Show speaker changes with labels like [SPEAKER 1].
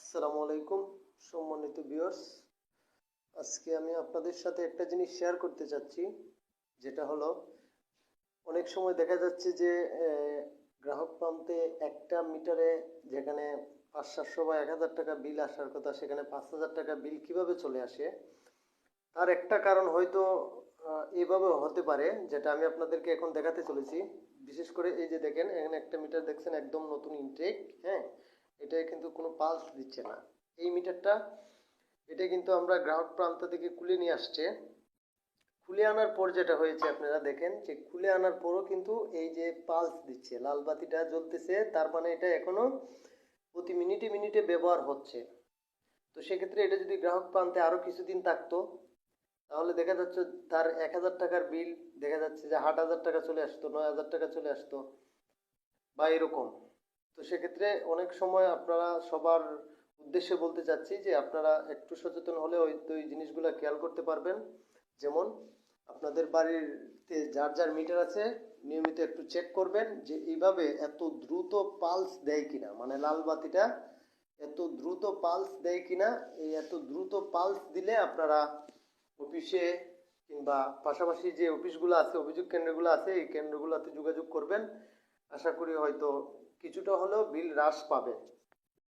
[SPEAKER 1] আসসালামু আলাইকুম সম্মানিত ভিউয়ার্স। আজকে আমি আপনাদের সাথে একটা জিনিস শেয়ার করতে চাচ্ছি, যেটা হলো অনেক সময় দেখা যাচ্ছে যে গ্রাহক প্রান্তে একটা মিটারে যেখানে 500-700 বা 1000 টাকা বিল আসার কথা, সেখানে 5000 টাকা বিল কিভাবে চলে আসে। তার একটা কারণ হয়তো এভাবে হতে পারে, যেটা আমি আপনাদেরকে এখন দেখাতে চলেছি। বিশেষ করে এই যে দেখেন, এখানে একটা মিটার দেখছেন, একদম নতুন ইনটেক। হ্যাঁ, এটা কিন্তু কোনো পালস দিচ্ছে না। এই মিটারটা, এটা কিন্তু আমরা গ্রাহক প্রান্ত থেকে খুলে নিয়ে আসছে। খুলে আনার পর যেটা হয়েছে, আপনারা দেখেন যে খুলে আনার পরও কিন্তু এই যে পালস দিচ্ছে, লাল বাতিটা জ্বলতেছে, তার মানে এটা এখনো প্রতি মিনিটে মিনিটে ব্যবহার হচ্ছে। তো সেক্ষেত্রে এটা যদি গ্রাহক প্রান্তে আরও কিছুদিন থাকতো, তাহলে দেখা যাচ্ছে তার 1000 টাকার বিল দেখা যাচ্ছে যে 8000 টাকা চলে আসতো, 9000 টাকা চলে আসতো বা এরকম। তো সেক্ষেত্রে অনেক সময় আপনারা সবার উদ্দেশ্যে বলতে চাচ্ছি যে আপনারা একটু সচেতন হলে ওই জিনিসগুলো খেয়াল করতে পারবেন। যেমন আপনাদের বাড়িতে যার যার মিটার আছে, নিয়মিত একটু চেক করবেন যে এইভাবে এত দ্রুত পালস দেয় কিনা, মানে লাল বাতিটা এত দ্রুত পালস দেয় কিনা। এই এত দ্রুত পালস দিলে আপনারা অফিসে কিংবা পাশাপাশি যে অফিসগুলো আছে, অভিযোগ কেন্দ্রগুলো আছে, এই কেন্দ্রগুলোতে যোগাযোগ করবেন। আশা করি হয়তো কিছুটা হলেও বিল হ্রাস পাবে।